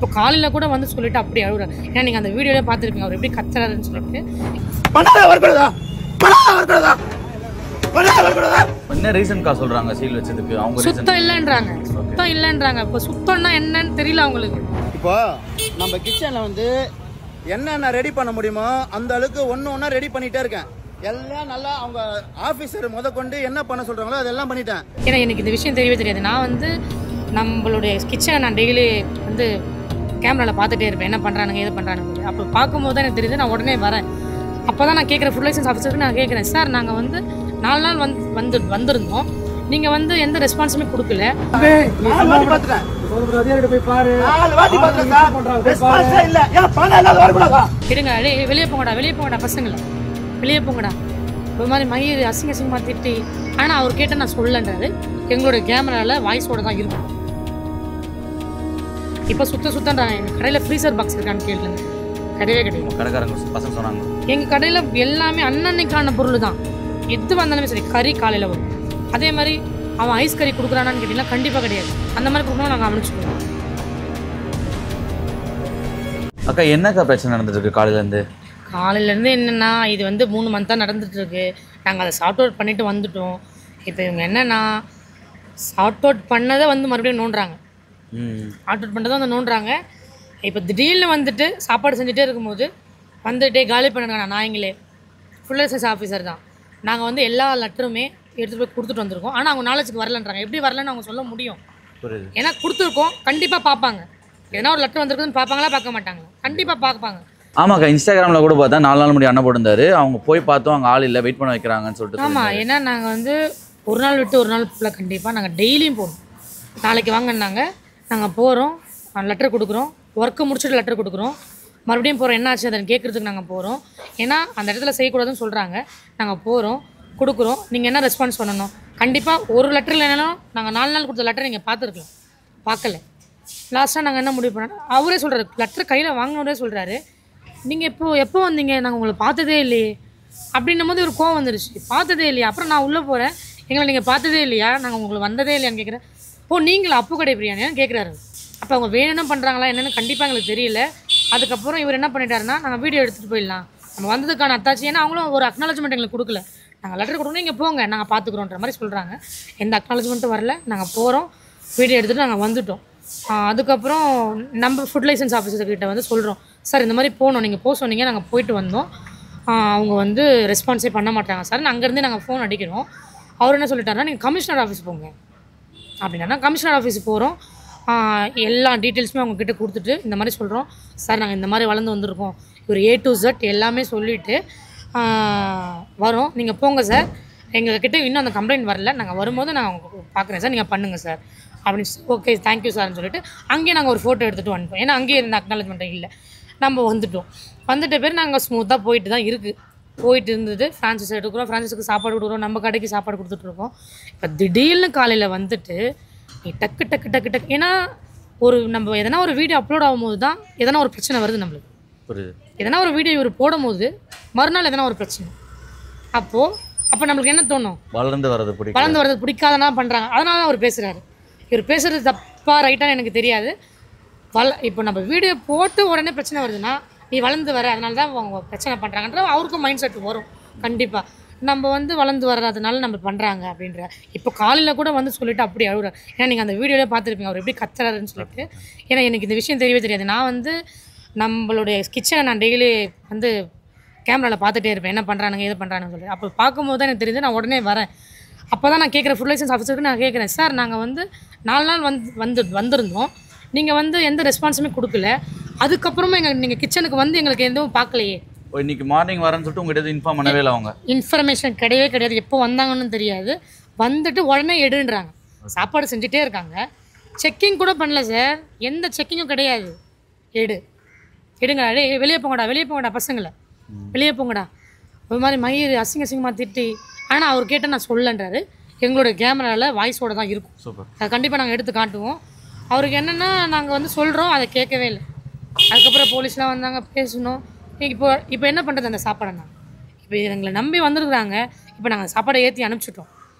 இப்போ காலையில் கூட வந்து சொல்லிட்டு அப்படி அழுகுறாரு. ஏன்னா நீங்கள் அந்த வீடியோவில் பார்த்துருப்பீங்க அவர் எப்படி கத்துறாருன்னு சொல்லிட்டு. என்ன ரீசன்க்கா சொல்றாங்க சீல் வச்சதுக்கு? அவங்க சுத்தம் இல்லைன்றாங்க. சுத்தம் இல்லைன்றாங்க. இப்போ சுத்தம்னா என்னன்னு தெரியல அவங்களுக்கு. இப்போ நம்ம கிச்சன்ல வந்து என்னென்ன ரெடி பண்ண முடியுமோ அந்த அளவுக்கு ஒன்னா ரெடி பண்ணிட்டே இருக்கேன். எல்லாம் நல்லா அவங்க ஆபீசர் கொண்டு என்ன பண்ண சொல்றாங்களோ அதெல்லாம் பண்ணிட்டேன். ஏன்னா எனக்கு இந்த விஷயம் தெரியவே தெரியாது. நான் வந்து நம்மளுடைய கிச்சனை நான் டெய்லி வந்து கேமராவில் பார்த்துட்டே இருப்பேன், என்ன பண்ணுறானுங்க எது பண்ணுறானுங்க. அப்போ பார்க்கும்போது தான் எனக்கு தெரியுது. நான் உடனே வரேன். அப்போ தான் நான் கேட்குறேன், ஃபுட் லைசன்ஸ் ஆஃபீஸருக்கு நான் கேட்குறேன், சார் நாங்கள் வந்து 4 நாள் வந்திருந்தோம், நீங்கள் வந்து எந்த ரெஸ்பான்ஸுமே கொடுக்கல. எடுங்க வெளியே போங்கடா, வெளியே போங்கடா, பசங்களை வெளியே போங்கடா. ஒரு மாதிரி மயிர் அசிங்கமாக திட்டி. ஆனால் அவர் கேட்ட நான் சொல்லன்றாரு. எங்களுடைய கேமராவில் வாய்ஸோடு தான் இருக்கும். இப்போ சுத்தன்றாங்க. எங்கள் கடையில் ஃப்ரீசர் பாக்ஸ் இருக்கான்னு கேளுங்க. கிடையவே கிடையாது. கடைக்காரங்க பசங்க சொன்னாங்க எங்கள் கடையில் எல்லாமே அன்னன்னைக்கான பொருள் தான். எது வந்தாலுமே சரி. கறி காலையில் வரும். அதே மாதிரி அவன் ஐஸ் கறி கொடுக்குறானான்னு கேட்டிங்கன்னா கண்டிப்பாக கிடையாது. அந்த மாதிரி கொடுக்கணும் நாங்கள் அமைச்சுக்குவோம். அக்கா என்னக்கா பிரச்சனை நடந்துட்டு இருக்கு காலையிலேருந்து? காலையிலேருந்து என்னென்னா இது வந்து 3 மந்த்தாக நடந்துகிட்ருக்கு. நாங்கள் அதை சார்ட் அவுட் பண்ணிவிட்டு வந்துவிட்டோம். இப்போ இவங்க என்னென்னா சார்ட் அவுட் பண்ணதை வந்து மறுபடியும் நோண்டுறாங்க. சார்ட் அவுட் பண்ணதை வந்து நோண்டுறாங்க. இப்போ திடீர்னு வந்துட்டு சாப்பாடு செஞ்சுட்டே இருக்கும்போது வந்துட்டே காலி பண்ணுங்க. நாங்களே ஃபுட் லைசன்ஸ் ஆஃபீஸர் தான். நாங்கள் வந்து எல்லா லெட்டருமே எடுத்துகிட்டு போய் கொடுத்துட்டு வந்திருக்கோம். ஆனால் அவங்க நாலேஜுக்கு வரலன்றாங்க. எப்படி வரலன்னு அவங்க சொல்ல முடியும்? ஏன்னா கொடுத்துருக்கோம், கண்டிப்பாக பார்ப்பாங்க. எதனா ஒரு லெட்டர் வந்திருக்குன்னு பார்ப்பாங்களா பார்க்க மாட்டாங்க? கண்டிப்பாக பார்ப்பாங்க. ஆமாக்கா, இன்ஸ்டாகிராமில் கூட பார்த்தா 4 நாள் முடி அண்ணன் போட்டிருந்தாரு. அவங்க போய் பார்த்தோம், அங்கே ஆள் இல்லை, வெயிட் பண்ண வைக்கிறாங்கன்னு சொல்லிட்டு. ஆமாம், ஏன்னா நாங்கள் வந்து ஒரு நாள் விட்டு ஒரு நாள் ஃபுல்லாக கண்டிப்பாக நாங்கள் டெய்லியும் போகணும். நாளைக்கு வாங்கினாங்க, நாங்கள் போகிறோம், லெட்டர் கொடுக்குறோம், ஒர்க்கு முடிச்சுட்டு லெட்டர் கொடுக்குறோம், மறுபடியும் போகிறோம், என்ன ஆச்சு அதை கேட்குறதுக்கு நாங்கள் போகிறோம். ஏன்னா அந்த இடத்துல செய்யக்கூடாதுன்னு சொல்கிறாங்க. நாங்கள் போகிறோம், கொடுக்குறோம். நீங்கள் என்ன ரெஸ்பான்ஸ் பண்ணணும்? கண்டிப்பாக ஒரு லெட்டரில் என்னென்னா நாங்கள் 4 நாள் கொடுத்த லெட்டர் நீங்கள் பார்த்துருக்கலாம், பார்க்கல. லாஸ்ட்டாக நாங்கள் என்ன முடிவு பண்ணோம்? அவரே சொல்கிறாரு, லெட்டர் கையில் வாங்கினவரே சொல்கிறாரு, நீங்கள் எப்போ வந்தீங்க? நாங்கள் உங்களை பார்த்ததே இல்லையே அப்படின்னும் போது ஒரு கோவம் வந்துருச்சு. பார்த்ததே இல்லையா? அப்புறம் நான் உள்ளே போகிறேன், எங்களை நீங்கள் பார்த்ததே இல்லையா? நாங்கள் உங்களுக்கு வந்ததே இல்லையான்னு கேட்குறேன். நீங்களா அப்பு கடை பிரியாணியான்னு கேட்குறாரு. அப்போ அவங்க வேணும்னு பண்ணுறாங்களா என்னென்னு கண்டிப்பாக எங்களுக்கு தெரியல. அதுக்கப்புறம் இவர் என்ன பண்ணிட்டாருன்னா, நாங்கள் வீடியோ எடுத்துகிட்டு போயிடலாம், நம்ம வந்ததுக்கான அத்தாச்சு. ஏன்னா அவங்களும் ஒரு அக்னாலஜ்மெண்ட் எங்களுக்கு கொடுக்கல. நாங்கள் லெட்டர் கொடுக்கணும், நீங்கள் போங்க, நாங்கள் பார்த்துக்குறோன்ற மாதிரி சொல்கிறாங்க. எந்த அக்னாலஜ்மெண்ட்டும் வரல. நாங்கள் போகிறோம், வீடியோ எடுத்துகிட்டு நாங்கள் வந்துவிட்டோம். அதுக்கப்புறம் நம்ம ஃபுட் லைசன்ஸ் ஆஃபீஸர்கிட்ட வந்து சொல்கிறோம், சார் இந்த மாதிரி போகணும், நீங்கள் போக சொன்னீங்க, நாங்கள் போயிட்டு வந்தோம், அவங்க வந்து ரெஸ்பான்ஸே பண்ண மாட்டாங்க சார். அங்கேருந்தே நாங்கள் ஃபோன் அடிக்கிறோம். அவர் என்ன சொல்லிட்டாருன்னா, நீங்கள் கமிஷனர் ஆஃபீஸ் போங்க அப்படின்னா. கமிஷனர் ஆஃபீஸுக்கு போகிறோம், எல்லா டீட்டெயில்ஸுமே அவங்கக்கிட்ட கொடுத்துட்டு இந்த மாதிரி சொல்கிறோம், சார் நாங்கள் இந்த மாதிரி வளர்ந்து வந்திருக்கோம், ஒரு A to Z எல்லாமே சொல்லிவிட்டு வரோம், நீங்கள் போங்க சார், எங்கக்கிட்ட இன்னும் அந்த கம்ப்ளைண்ட் வரல, நாங்கள் வரும்போது நான் பார்க்குறேன் சார், நீங்கள் பண்ணுங்கள் சார் அப்படின்னு. ஓகே தேங்க்யூ சார்னு சொல்லிட்டு அங்கேயே நாங்கள் ஒரு ஃபோட்டோ எடுத்துகிட்டு வந்துட்டோம். ஏன்னா அங்கேயே இருந்த அக்னாலஜ்மெண்ட்டே இல்லை. நம்ம வந்துட்ட பேர் நாங்கள் ஸ்மூத்தாக போயிட்டு தான் இருக்குது. போயிட்டு இருந்தது. ஃப்ரான்சைஸ் எடுக்கிறோம், ஃப்ரான்சைஸுக்கு சாப்பாடு கொடுக்குறோம், நம்ம கடைக்கு சாப்பாடு கொடுத்துட்ருக்கோம். இப்போ திடீர்னு காலையில் வந்துட்டு நீ டக்கு டக்கு டக்கு டக்கு. ஏன்னா நம்ம எதனா ஒரு வீடியோ அப்லோட் ஆகும்போது தான் எதனா ஒரு பிரச்சனை வருது நம்மளுக்கு. எதனா ஒரு வீடியோ இவர் போடும்போது மறுநாள் எதனா ஒரு பிரச்சனை. அப்போ நம்மளுக்கு என்ன தோணும்? வளர்ந்து வரது பிடிக்காதனா பண்ணுறாங்க. அதனால தான் அவர் பேசுகிறாரு. இவர் பேசுகிறது தப்பாக ரைட்டான்னு எனக்கு தெரியாது. இப்போ நம்ம வீடியோ போட்டு உடனே பிரச்சனை வருதுன்னா, நீ வளர்ந்து வர, அதனால தான் அவங்க பிரச்சனை பண்ணுறாங்கன்ற அவருக்கும் மைண்ட் செட் வரும். கண்டிப்பாக நம்ம வந்து வளர்ந்து வர்றதுனால நம்ம பண்ணுறாங்க அப்படின்ற. இப்போ காலையில் கூட வந்து சொல்லிட்டு அப்படி அழுகுறாரு. ஏன்னா நீங்கள் அந்த வீடியோவிலே பார்த்துருப்பீங்க அவர் எப்படி கத்துறாருன்னு சொல்லிட்டு. ஏன்னா எனக்கு இந்த விஷயம் தெரியவே தெரியாது. நான் வந்து நம்மளுடைய கிச்சனை நான் டெய்லி வந்து கேமராவில் பார்த்துட்டே இருப்பேன், என்ன பண்ணுறானுங்க எது பண்ணுறானுன்னு சொல்லிட்டு. அப்போ பார்க்கும்போது தான் எனக்கு தெரியுது. நான் உடனே வரேன். அப்போ தான் நான் கேட்குறேன், ஃபுட் லைசன்ஸ் ஆஃபீஸருக்கு நான் கேட்குறேன், சார் நாங்கள் வந்து 4 நாள் வந்திருந்தோம், நீங்கள் வந்து எந்த ரெஸ்பான்ஸுமே கொடுக்கல, அதுக்கப்புறமா நீங்கள் கிச்சனுக்கு வந்து எங்களுக்கு எதுவும் பார்க்கலையே. இன்னைக்கு மார்னிங் வரேன்னு சொல்லிட்டு உங்கள்கிட்ட இன்ஃபார்ம் பண்ணவே இல்லை. அவங்க இன்ஃபர்மேஷன் கிடையவே கிடையாது. எப்போ வந்தாங்கன்னு தெரியாது. வந்துட்டு உடனே எடுன்றாங்க. சாப்பாடு செஞ்சுட்டே இருக்காங்க. செக்கிங் கூட பண்ணல சார், எந்த செக்கிங்கும் கிடையாது. எடுங்க வெளியே போங்கடா பசங்களை வெளியே போங்கடா. ஒரு மாதிரி மயிர் அசிங்கமாக திட்டி. ஆனால் அவர் கேட்ட நான் சொல்லன்றாரு. எங்களுடைய கேமராவில் வாய்ஸோடு தான் இருக்கும். அதை கண்டிப்பாக நாங்கள் எடுத்து காட்டுவோம். அவருக்கு என்னென்னா நாங்கள் வந்து சொல்கிறோம், அதை கேட்கவே இல்லை. அதுக்கப்புறம் போலீஸ்லாம் வந்தாங்க, பேசணும். இப்போ என்ன பண்ணுறது அந்த சாப்பாடை? நாங்கள் இப்போ எங்களை நம்பி வந்துருக்குறாங்க. இப்போ நாங்கள் சாப்பாடை ஏற்றி அனுப்பிச்சிட்டோம்.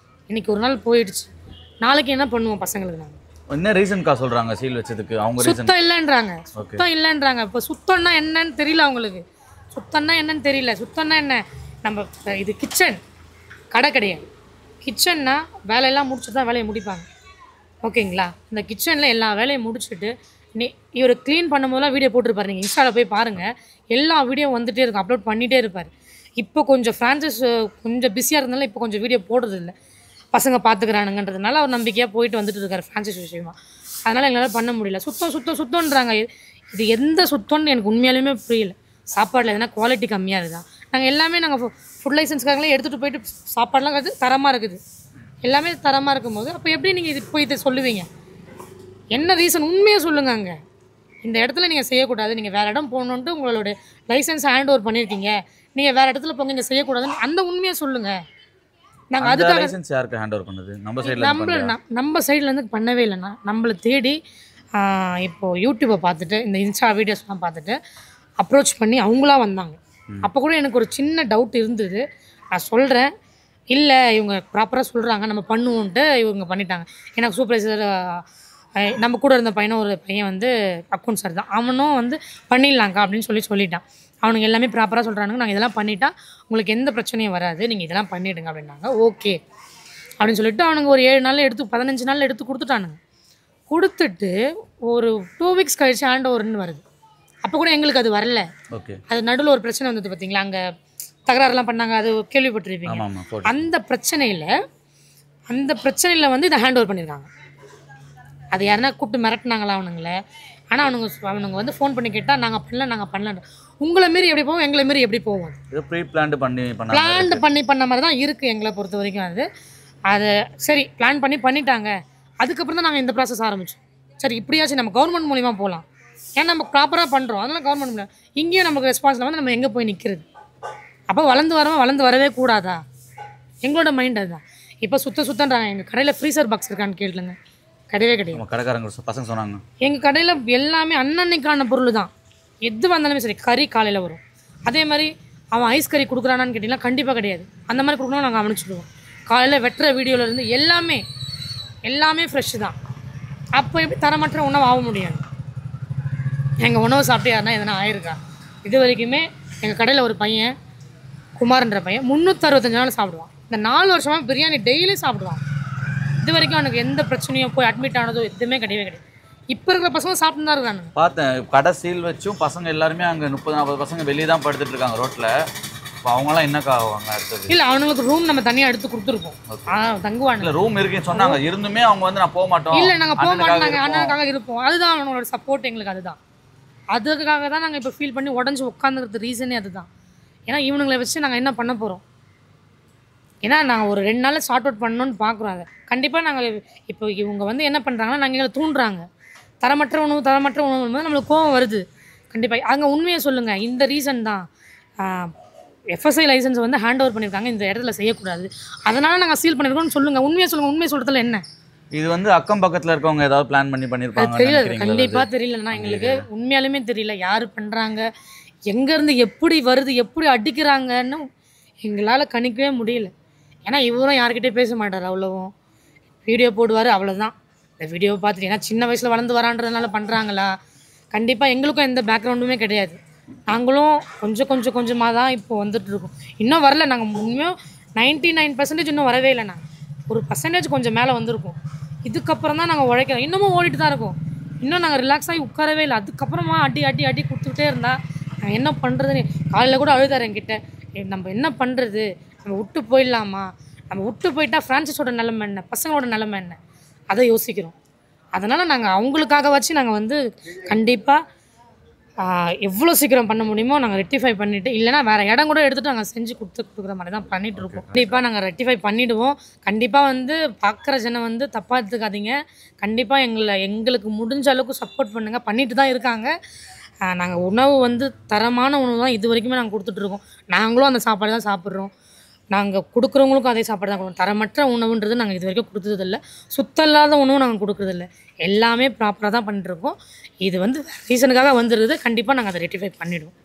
இன்றைக்கி ஒரு நாள் போயிடுச்சு. நாளைக்கு என்ன பண்ணுவோம் பசங்களுக்கு? நாங்கள் என்ன ரீசன்க்கா சொல்கிறாங்க சீல் வச்சதுக்கு அவங்க ரீசன்? சுத்தம் இல்லைன்றாங்க. சுத்தம் இல்லைன்றாங்க. இப்போ சுத்தம்னா என்னன்னு தெரியல அவங்களுக்கு. சுத்தம்னா என்னன்னு தெரியல. சுத்தம்னா என்ன? நம்ம இது கிச்சன், கடை கிடையாது. கிச்சன்னா வேலையெல்லாம் முடிச்சுட்டு தான் வேலையை முடிப்பாங்க. ஓகேங்களா? இந்த கிச்சனில் எல்லா வேலையும் முடிச்சுட்டு இவர் க்ளீன் பண்ணும்போதெல்லாம் வீடியோ போட்டிருப்பாரு. நீங்கள் இன்ஸ்டாவில் போய் பாருங்கள், எல்லா வீடியோ வந்துகிட்டே இருக்கும், அப்லோட் பண்ணிகிட்டே இருப்பார். இப்போ கொஞ்சம் ஃப்ரான்சைஸ் கொஞ்சம் பிஸியாக இருந்தாலும் இப்போ கொஞ்சம் வீடியோ போடுறது இல்லை, பசங்க பார்த்துக்கிறானுங்கன்றதுனால அவர் நம்பிக்கையாக போயிட்டு வந்துட்டு இருக்காரு ஃப்ரான்சைஸ் விஷயமா. அதனால் எங்களால் பண்ண முடியல. சுத்தம்ன்றாங்க. இது எந்த சுத்தம்னு எனக்கு உண்மையாலுமே புரியல. சாப்பாடில் எதனா குவாலிட்டி கம்மியாக இருக்குதா? நாங்கள் எல்லாமே ஃபுட் லைசன்ஸ்க்காகலாம் எடுத்துகிட்டு போயிட்டு சாப்பாடெலாம் அது தரமாக இருக்குது, எல்லாமே தரமாக இருக்கும்போது அப்போ எப்படி நீங்கள் இது போய் இதை சொல்லுவீங்க? என்ன ரீசன்? உண்மையாக சொல்லுங்கள். அங்கே இந்த இடத்துல நீங்கள் செய்யக்கூடாது, நீங்கள் வேறு இடம் போகணுன்ட்டு உங்களோட லைசன்ஸ் ஹேண்ட் ஓவர் பண்ணியிருக்கீங்க, நீங்கள் வேறு இடத்துல போங்க, இங்கே செய்யக்கூடாதுன்னு அந்த உண்மையாக சொல்லுங்கள். நாங்கள் அதுக்காக லைசன்ஸ் யாருக்கு ஹேண்ட் ஓவர் பண்ணது? நம்ம சைட்லேருந்து பண்ணவே இல்லைண்ணா. நம்மளை தேடி இப்போது யூடியூப்பை பார்த்துட்டு இந்த இன்ஸ்டா வீடியோஸ்லாம் பார்த்துட்டு அப்ரோச் பண்ணி அவங்களா வந்தாங்க. அப்போ கூட எனக்கு ஒரு சின்ன டவுட் இருந்தது. நான் சொல்கிறேன், இல்லை இவங்க ப்ராப்பராக சொல்கிறாங்க, நம்ம பண்ணுவோன்ட்டு இவங்க பண்ணிட்டாங்க. எனக்கு சூப்பர்வைசர் நம்ம கூட இருந்த ஒரு பையன் வந்து அக்கௌண்ட் சார் தான், அவனும் வந்து பண்ணிடலாங்க்கா அப்படின்னு சொல்லிட்டான். அவனுங்க எல்லாமே ப்ராப்பராக சொல்கிறானுங்க, நாங்கள் இதெல்லாம் பண்ணிட்டா உங்களுக்கு எந்த பிரச்சனையும் வராது, நீங்கள் இதெல்லாம் பண்ணிவிடுங்க அப்படின்னாங்க. ஓகே அப்படின்னு சொல்லிட்டு அவனுங்க ஒரு 7 நாளில் 15 நாளில் எடுத்து கொடுத்துட்டானுங்க. கொடுத்துட்டு ஒரு 2 வீக்ஸ் கழிச்சு ஹேண்ட் ஓவர்னு வருது. அப்போ கூட எங்களுக்கு அது வரல. அது நடுவில் ஒரு பிரச்சனை வந்தது பார்த்தீங்களா, அங்கே தகராறுலாம் பண்ணாங்க, அது கேள்விப்பட்டிருப்பீங்க. அந்த பிரச்சனையில் வந்து இதை ஹேண்ட் ஓவர் பண்ணியிருக்காங்க. அது யாருன்னா கூப்பிட்டு மிரட்டினாங்களா அவனுங்களே? ஆனால் அவனுங்க வந்து ஃபோன் பண்ணி கேட்டால் நாங்கள் பண்ணல. உங்களை மாரி எப்படி போவோம், எங்களை மாரி எப்படி போவோம்? பிளான் பண்ண மாதிரி தான் இருக்குது எங்களை பொறுத்த வரைக்கும். அது சரி பிளான் பண்ணிட்டாங்க. அதுக்கப்புறம் தான் நாங்கள் இந்த ப்ராசஸ் ஆரம்பித்தோம். சரி இப்படியாச்சும் நம்ம கவர்மெண்ட் மூலிமா போகலாம், ஏன்னா நம்ம ப்ராப்பராக பண்ணுறோம், அதனால் கவர்மெண்ட் மூலிமா. இங்கேயும் நமக்கு ரெஸ்பான்ஸில் வந்து நம்ம எங்கே போய் நிற்கிறது? அப்போ வளர்ந்து வரவே கூடாதா? எங்களோட மைண்ட் அதுதான். இப்போ சுத்தன்றாங்க. எங்கள் கடையில் ஃப்ரீசர் பாக்ஸ் இருக்கான்னு கேளுங்க, கிடையவே கிடையாது. கடைக்காரங்க பசங்க சொன்னாங்க எங்கள் கடையில் எல்லாமே அன்னன்னைக்கான பொருள் தான். எது வந்தாலுமே சரி, கறி காலையில் வரும். அதே மாதிரி அவன் ஐஸ் கறி கொடுக்குறானான்னு கேட்டிங்கன்னா கண்டிப்பாக கிடையாது. அந்த மாதிரி கொடுக்கணும் நாங்கள் கவனிச்சுடுவோம். காலையில் வெட்டுற வீடியோவிலேருந்து எல்லாமே ஃப்ரெஷ்ஷு தான். அப்போ எப்படி தரமற்ற உணவு ஆக முடியாது? எங்கள் உணவு சாப்பிட்டு யாருன்னா எதனா ஆயிருக்கா? இது வரைக்குமே எங்கள் கடையில் ஒரு பையன், குமார்ன்ற பையன், 365 நாள் சாப்பிடுவான். இந்த 4 வருஷமாக பிரியாணி டெய்லி சாப்பிடுவான். இது வரைக்கும் அவனுக்கு எந்த பிரச்சனையும் போய் அட்மிட் ஆனதோ எதுவுமே கிடையாது. இப்போ இருக்கிற பசங்க சாப்பிட்டு தான் இருக்காங்க. பார்த்தேன் கடை சீல் வச்சும் பசங்க எல்லாருமே அங்கே 30-40 பசங்க வெளியே தான் படுத்துட்டு இருக்காங்க ரோட்டில். இப்போ அவங்களாம் என்னக்கா ஆவாங்க அடுத்தது? இல்லை, அவங்களுக்கு ரூம் நம்ம தனியாக எடுத்து கொடுத்துருக்கோம், தங்குவாங்க. இல்லை ரூம் இருக்குன்னு சொன்னாங்க, இருந்துமே அவங்க வந்து நான் போக மாட்டோம், இல்லை நாங்கள் போக மாட்டோம், நாங்கள் அண்ணனுக்காக இருப்போம். அதுதான் அவங்களோட சப்போர்ட் எங்களுக்கு. அதுக்காக தான் நாங்கள் இப்போ ஃபீல் பண்ணி உடஞ்சி உட்காந்துக்கிறது ரீசனே அதுதான். ஏன்னா இவனுங்களை வச்சு நாங்கள் என்ன பண்ண போகிறோம்? ஏன்னா நாங்கள் ஒரு 2 நாளில் ஷார்ட் அவுட் பண்ணணும்னு பார்க்குறோம். அதை கண்டிப்பாக நாங்கள் இப்போ இவங்க வந்து என்ன பண்ணுறாங்கன்னா, நாங்கள் எங்களை தூண்டுறாங்க. தரமற்ற உணவு நம்மளுக்கு கோவம் வருது. கண்டிப்பாக அங்கே உண்மையை சொல்லுங்கள். இந்த ரீசன் தான் எஃப்எஸ்ஐ லைசன்ஸ் வந்து ஹேண்ட் ஓவர் பண்ணியிருக்காங்க, இந்த இடத்துல செய்யக்கூடாது, அதனால் நாங்கள் சீல் பண்ணியிருக்கோம்னு சொல்லுங்கள். உண்மையை சொல்லுங்கள். உண்மையை சொல்கிறதுல என்ன? இது வந்து அக்கம் பக்கத்தில் இருக்கவங்க ஏதாவது பிளான் பண்ணியிருப்பாங்க? தெரியல, கண்டிப்பாக தெரியலண்ணா. எங்களுக்கு உண்மையாலுமே தெரியல யார் பண்ணுறாங்க, எங்கேருந்து எப்படி வருது, எப்படி அடிக்கிறாங்கன்னு எங்களால் கணிக்கவே முடியல. ஏன்னா இவரும் யார்கிட்டே பேச மாட்டார், அவ்வளோவும் வீடியோ போடுவார், அவ்வளோதான். இந்த வீடியோவை பார்த்துட்டு ஏன்னா சின்ன வயசில் வளர்ந்து வரான்றதுனால பண்ணுறாங்களா? கண்டிப்பாக எங்களுக்கும் எந்த பேக்ரவுண்டுமே கிடையாது. நாங்களும் கொஞ்சமாக தான் இப்போ வந்துட்டுருக்கோம். இன்னும் வரல. நாங்கள் உண்மையாக 99% இன்னும் வரவே இல்லைண்ணா. ஒரு % கொஞ்சம் மேலே வந்திருக்கோம். இதுக்கப்புறம் தான் நாங்கள் உழைக்கிறோம். இன்னமும் ஓடிட்டு தான் இருக்கோம். இன்னும் நாங்கள் ரிலாக்ஸ் ஆகி உட்காரவே இல்லை. அதுக்கப்புறமா அடி கொடுத்துக்கிட்டே இருந்தால் நாங்கள் என்ன பண்ணுறதுன்னு காலையில் கூட அழுதார் என்கிட்ட. நம்ம என்ன பண்ணுறது, நம்ம விட்டு போயிடலாமா, நம்ம விட்டு போயிட்டா ஃப்ரான்சைஸோட நிலைமை என்ன, பசங்களோட நிலைமை என்ன, அதை யோசிக்கிறோம். அதனால் நாங்கள் அவங்களுக்காக வச்சு நாங்கள் வந்து கண்டிப்பாக எவ்வளோ சீக்கிரம் பண்ண முடியுமோ நாங்கள் ரெக்டிஃபை பண்ணிவிட்டு, இல்லைனா வேறு இடம் கூட எடுத்துகிட்டு நாங்கள் செஞ்சு கொடுக்குற மாதிரி தான் பண்ணிகிட்ருக்கோம். கண்டிப்பாக நாங்கள் ரெக்டிஃபை பண்ணிவிடுவோம். கண்டிப்பாக வந்து பார்க்குற ஜனம் வந்து தப்பாக எடுத்துக்காதீங்க. கண்டிப்பாக எங்களுக்கு முடிஞ்ச அளவுக்கு சப்போர்ட் பண்ணுங்கள். பண்ணிட்டு தான் இருக்காங்க. நாங்கள் உணவு வந்து தரமான உணவு தான் இது வரைக்குமே நாங்கள் கொடுத்துட்ருக்கோம். நாங்களும் அந்த சாப்பாடு தான் சாப்பிட்றோம். நாங்கள் கொடுக்குறவங்களுக்கும் அதே சாப்பாடு தான் கொடுக்கணும். தரமற்ற உணவுன்றது நாங்கள் இது வரைக்கும் கொடுத்ததில்லை. சுத்தம் இல்லாத உணவும் நாங்கள் கொடுக்குறதில்ல. எல்லாமே ப்ராப்பராக தான் பண்ணிட்டுருக்கோம். இது வந்து ரீசனுக்காக வந்துடுது. கண்டிப்பாக நாங்கள் அதை ரெக்டிஃபை பண்ணிவிடுவோம்.